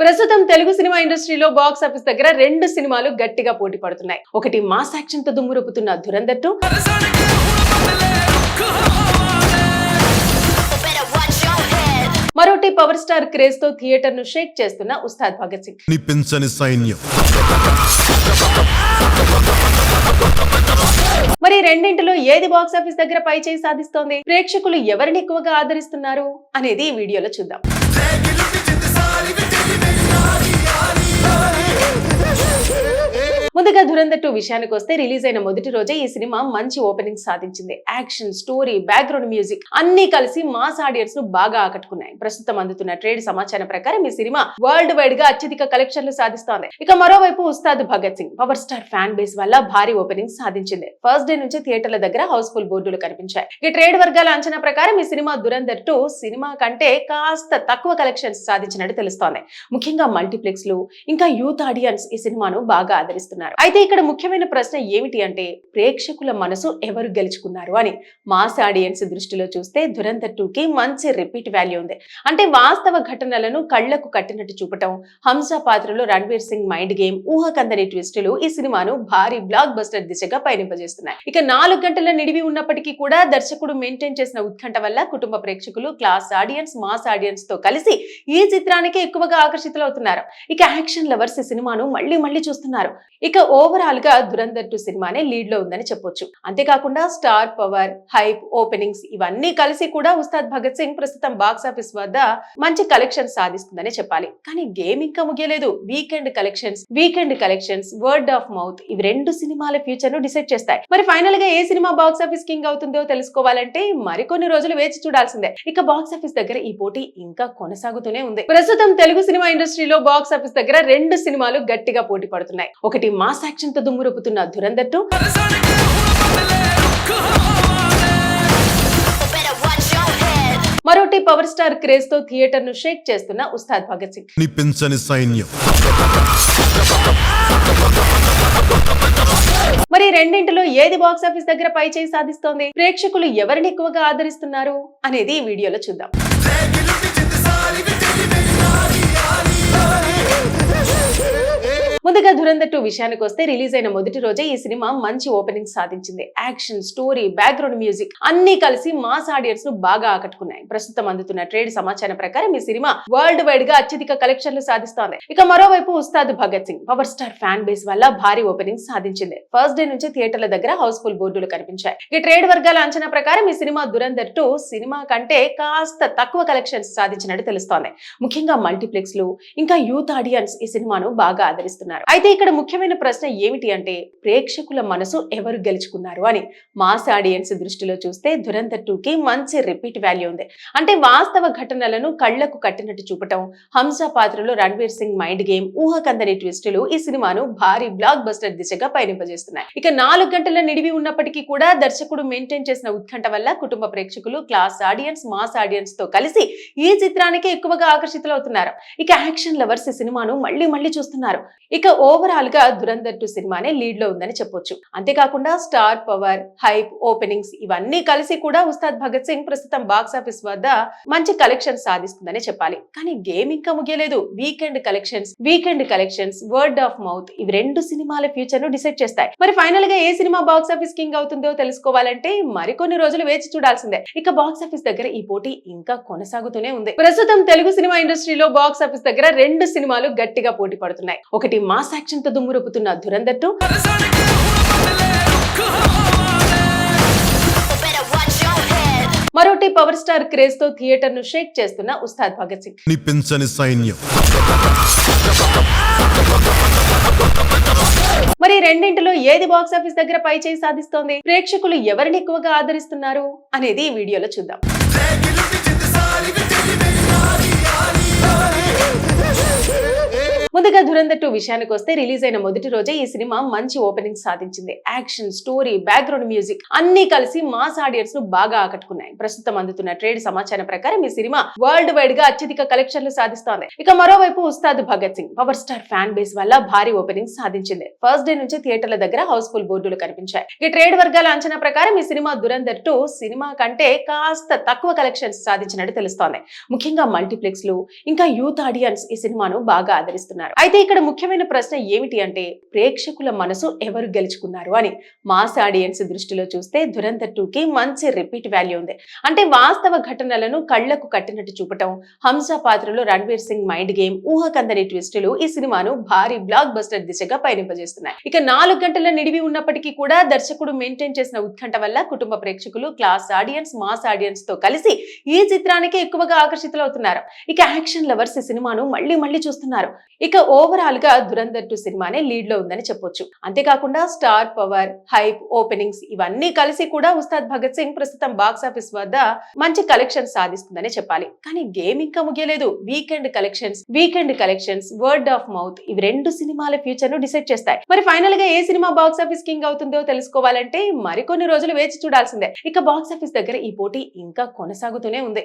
ప్రస్తుతం తెలుగు సినిమా ఇండస్ట్రీలో box office దగ్గర రెండు సినిమాలు గట్టిగా పోటీ పడుతున్నాయి. ఒకటి మాస్ యాక్షన్ తో దుమ్మురుపుతున్న ధురంధర్ 2, మరోటి పవర్ స్టార్ క్రేజ్ తో థియేటర్ ను షేక్ చేస్తున్న ఉస్తాద్ భగత్ సింగ్. నిపించని సైన్యం. మరి రెండింటిలో ఏది బాక్స్ ఆఫీస్ దగ్గర పై చేయి సాధిస్తోంది, ప్రేక్షకులు ఎవరిని ఎక్కువగా ఆదరిస్తున్నారు అనేది ఈ వీడియోలో చూద్దాం. ముందుగా ధురంధర్ 2 విషయానికి వస్తే రిలీజ్ అయిన మొదటి రోజే ఈ సినిమా మంచి ఓపెనింగ్ సాధించింది. యాక్షన్, స్టోరీ, బ్యాక్గ్రౌండ్ మ్యూజిక్ అన్ని కలిసి మాస్ ఆడియన్స్ ను బాగా ఆకట్టుకున్నాయి. ప్రస్తుతం అందుతున్న ట్రేడ్ సమాచారం ప్రకారం ఈ సినిమా వరల్డ్ వైడ్ గా అత్యధిక కలెక్షన్లు సాధిస్తోంది. ఇక మరోవైపు Ustaad Bhagat Singh power star fan base వల్ల భారీ ఓపెనింగ్ సాధించింది. ఫస్ట్ డే నుంచి థియేటర్ల దగ్గర హౌస్ఫుల్ బోర్డులు కనిపించాయి. ఇక ట్రేడ్ వర్గాల అంచనా ప్రకారం ఈ సినిమా ధురంధర్ 2 సినిమా కంటే కాస్త తక్కువ కలెక్షన్స్ సాధించినట్టు తెలుస్తోంది. ముఖ్యంగా మల్టీప్లెక్స్ లు ఇంకా యూత్ ఆడియన్స్ ఈ సినిమాను బాగా ఆదరిస్తున్నారు. అయితే ఇక్కడ ముఖ్యమైన ప్రశ్న ఏమిటి అంటే, ప్రేక్షకుల మనసు ఎవరు గెలుచుకున్నారు అని. మాస్ ఆడియన్స్ దృష్టిలో చూస్తే ధురంధర్ 2 కి మంచి రిపీట్ వాల్యూ ఉంది. అంటే వాస్తవ ఘటనలను కళ్లకు కట్టినట్టు చూపటం, హంస పాత్రలో రణ్వీర్ సింగ్ మైండ్ గేమ్, ఊహకందని ట్విస్టులు ఈ సినిమాను భారీ బ్లాక్ బస్టర్ దిశగా పయనింపజేస్తున్నాయి. ఇక 4 గంటల నిడివి ఉన్నప్పటికీ కూడా దర్శకుడు మెయింటైన్ చేసిన ఉత్కంఠ వల్ల కుటుంబ ప్రేక్షకులు, క్లాస్ ఆడియన్స్, మాస్ ఆడియన్స్ తో కలిసి ఈ చిత్రానికి ఎక్కువగా ఆకర్షితులవుతున్నారు. ఇక యాక్షన్ లవర్స్ ఈ సినిమాను మళ్ళీ చూస్తున్నారు. ఇక ఓవరాల్ గా ధురంధర్ 2 సినిమానే లీడ్ లో ఉందని చెప్పొచ్చు. అంతేకాకుండా స్టార్ పవర్, హైప్, ఓపెనింగ్స్ ఇవన్నీ కలిసి కూడా ఉస్తాద్ భగత్ సింగ్ ప్రస్తుతం బాక్స్ ఆఫీస్ వద్ద మంచి కలెక్షన్ సాధిస్తుందని చెప్పాలి. కానీ గేమ్ ఇంకా ముగియలేదు. Weekend collections, word of mouth ఇవి రెండు సినిమాల ఫ్యూచర్ ను డిసైడ్ చేస్తాయి. మరి ఫైనల్ గా ఏ సినిమా బాక్స్ ఆఫీస్ కింగ్ అవుతుందో తెలుసుకోవాలంటే మరికొన్ని రోజులు వేచి చూడాల్సిందే. ఇక బాక్స్ ఆఫీస్ దగ్గర ఈ పోటీ ఇంకా కొనసాగుతూనే ఉంది. ప్రస్తుతం తెలుగు సినిమా ఇండస్ట్రీలో బాక్స్ ఆఫీస్ దగ్గర రెండు సినిమాలు గట్టిగా పోటీ పడుతున్నాయి. ఒకటి మాస్ యాక్షన్ తో దుమ్మురుపుతున్న ధురంధర్ 2, మరోటి పవర్ స్టార్ క్రేజ్ తో థియేటర్ ను షేక్ చేస్తున్న ఉస్తాద్ భగత్ సింగ్. నిపించని సైన్యం. మరి రెండింటిలో ఏది బాక్స్ ఆఫీస్ దగ్గర పై చేయి సాధిస్తోంది, ప్రేక్షకులు ఎవరిని ఎక్కువగా ఆదరిస్తున్నారు అనేది ఈ వీడియోలో చూద్దాం. ముందుగా ధురంధర్ 2 విషయానికి వస్తే రిలీజ్ అయిన మొదటి రోజే ఈ సినిమా మంచి ఓపెనింగ్ సాధించింది. యాక్షన్, స్టోరీ, బ్యాక్గ్రౌండ్ మ్యూజిక్ అన్ని కలిసి మాస్ ఆడియన్స్ ను బాగా ఆకట్టుకున్నాయి. ప్రస్తుతం అందుతున్న ట్రేడ్ సమాచారం ప్రకారం ఈ సినిమా వరల్డ్ వైడ్ గా అత్యధిక కలెక్షన్లు సాధిస్తోంది. ఇక మరోవైపు Ustaad Bhagat Singh power star fan base వల్ల భారీ ఓపెనింగ్ సాధించింది. ఫస్ట్ డే నుంచి థియేటర్ల దగ్గర హౌస్ఫుల్ బోర్డులు కనిపించాయి. ఇక ట్రేడ్ వర్గాల అంచనా ప్రకారం ఈ సినిమా ధురంధర్ 2 సినిమా కంటే కాస్త తక్కువ కలెక్షన్స్ సాధించినట్టు తెలుస్తోంది. ముఖ్యంగా మల్టీప్లెక్స్ లు ఇంకా యూత్ ఆడియన్స్ ఈ సినిమాను బాగా ఆదరిస్తున్నారు. అయితే ఇక్కడ ముఖ్యమైన ప్రశ్న ఏమిటి అంటే, ప్రేక్షకుల మనసు ఎవరు గెలుచుకున్నారు అని. మాస్ ఆడియన్స్ దృష్టిలో చూస్తే ధురంధర్ 2 కి మంచి రిపీట్ వాల్యూ ఉంది. అంటే వాస్తవ ఘటనలను కళ్లకు కట్టినట్టు చూపటం, హంస పాత్రలో రణ్వీర్ సింగ్ మైండ్ గేమ్, ఊహకందని ట్విస్టులు ఈ సినిమాను భారీ బ్లాక్ బస్టర్ దిశగా పయనింపజేస్తున్నాయి. ఇక 4 గంటల నిడివి ఉన్నప్పటికీ కూడా దర్శకుడు మెయింటైన్ చేసిన ఉత్కంఠ వల్ల కుటుంబ ప్రేక్షకులు, క్లాస్ ఆడియన్స్, మాస్ ఆడియన్స్ తో కలిసి ఈ చిత్రానికి ఎక్కువగా ఆకర్షితులవుతున్నారు. ఇక యాక్షన్ లవర్స్ ఈ సినిమాను మళ్ళీ చూస్తున్నారు. ఇక ఓవరాల్ గా ధురంధర్ 2 సినిమానే లీడ్ లో ఉందని చెప్పొచ్చు. అంతేకాకుండా స్టార్ పవర్, హైప్, ఓపెనింగ్స్ ఇవన్నీ కలిసి కూడా ఉస్తాద్ భగత్ సింగ్ ప్రస్తుతం బాక్స్ ఆఫీస్ వద్ద మంచి కలెక్షన్ సాధిస్తుందని చెప్పాలి. కానీ గేమ్ ఇంకా ముగియలేదు. Weekend collections, word of mouth ఇవి రెండు సినిమాల ఫ్యూచర్ ను డిసైడ్ చేస్తాయి. మరి ఫైనల్ గా ఏ సినిమా బాక్స్ ఆఫీస్ కింగ్ అవుతుందో తెలుసుకోవాలంటే మరికొన్ని రోజులు వేచి చూడాల్సిందే. ఇక బాక్స్ ఆఫీస్ దగ్గర ఈ పోటీ ఇంకా కొనసాగుతూనే ఉంది. ప్రస్తుతం తెలుగు సినిమా ఇండస్ట్రీలో బాక్స్ ఆఫీస్ దగ్గర రెండు సినిమాలు గట్టిగా పోటీ పడుతున్నాయి. ఒకటి మాస్ యాక్షన్ తో దుమ్మురుపుతున్న ధురంధర్ 2, మరోటి పవర్ స్టార్ క్రేజ్ తో థియేటర్ ను షేక్ చేస్తున్న ఉస్తాద్ భగత్ సింగ్. నిపించని సైన్యం. మరి రెండింటిలో ఏది బాక్స్ ఆఫీస్ దగ్గర పై చేయి సాధిస్తోంది, ప్రేక్షకులు ఎవరిని ఎక్కువగా ఆదరిస్తున్నారు అనేది ఈ వీడియోలో చూద్దాం. ముందుగా ముందుగా ధురంధర్ 2 విషయానికి వస్తే రిలీజ్ అయిన మొదటి రోజే ఈ సినిమా మంచి ఓపెనింగ్ సాధించింది. యాక్షన్, స్టోరీ, బ్యాక్గ్రౌండ్ మ్యూజిక్ అన్ని కలిసి మాస్ ఆడియన్స్ ను బాగా ఆకట్టుకున్నాయి. ప్రస్తుతం అందుతున్న ట్రేడ్ సమాచారం ప్రకారం ఈ సినిమా వరల్డ్ వైడ్ గా అత్యధిక కలెక్షన్లు సాధిస్తోంది. ఇక మరోవైపు Ustaad Bhagat Singh power star fan base వల్ల భారీ ఓపెనింగ్ సాధించింది. ఫస్ట్ డే నుంచి థియేటర్ల దగ్గర హౌస్ఫుల్ బోర్డులు కనిపించాయి. ఈ ట్రేడ్ వర్గాల అంచనా ప్రకారం ఈ సినిమా ధురంధర్ 2 సినిమా కంటే కాస్త తక్కువ కలెక్షన్స్ సాధించినట్టు తెలుస్తోంది. ముఖ్యంగా మల్టీప్లెక్స్ లు ఇంకా యూత్ ఆడియన్స్ ఈ సినిమాను బాగా ఆదరిస్తున్నారు. అయితే ఇక్కడ ముఖ్యమైన ప్రశ్న ఏమిటి అంటే ప్రేక్షకుల మనసు ఎవరు గెలుచుకున్నారు అని. మాస్ ఆడియన్స్ దృష్టిలో చూస్తే ధురంధర్ 2 కి మంచి రిపీట్ వాల్యూ ఉంది. అంటే వాస్తవ ఘటనలను కళ్లకు కట్టినట్టు చూపటం, హంస పాత్రలో రణ్వీర్ సింగ్ మైండ్ గేమ్, ఊహకందని ట్విస్టులు ఈ సినిమాను భారీ బ్లాక్ బస్టర్ దిశగా పయనింపజేస్తున్నాయి. ఇక 4 గంటల నిడివి ఉన్నప్పటికీ కూడా దర్శకుడు మెయింటైన్ చేసిన ఉత్కంఠ వల్ల కుటుంబ ప్రేక్షకులు, క్లాస్ ఆడియన్స్, మాస్ ఆడియన్స్ తో కలిసి ఈ చిత్రానికి ఎక్కువగా ఆకర్షితులవుతున్నారు. ఇక యాక్షన్ లవర్స్ ఈ సినిమాను మళ్ళీ చూస్తున్నారు. ఇక ఓవరాల్ గా ధురంధర్ 2 సినిమానే లీడ్ లో ఉందని చెప్పొచ్చు. అంతేకాకుండా స్టార్ పవర్, హైప్, ఓపెనింగ్స్ ఇవన్నీ కలిసి కూడా ఉస్తాద్ భగత్ సింగ్ ప్రస్తుతం బాక్స్ ఆఫీస్ వద్ద మంచి కలెక్షన్ సాధిస్తుందని చెప్పాలి. కానీ గేమ్ ఇంకా ముగియలేదు. Weekend collections, word of mouth ఇవి 2 సినిమాల ఫ్యూచర్ ను డిసైడ్ చేస్తాయి. మరి ఫైనల్ గా ఏ సినిమా బాక్స్ ఆఫీస్ కింగ్ అవుతుందో తెలుసుకోవాలంటే మరికొన్ని రోజులు వేచి చూడాల్సిందే. ఇక బాక్స్ ఆఫీస్ దగ్గర ఈ పోటీ ఇంకా కొనసాగుతూనే ఉంది.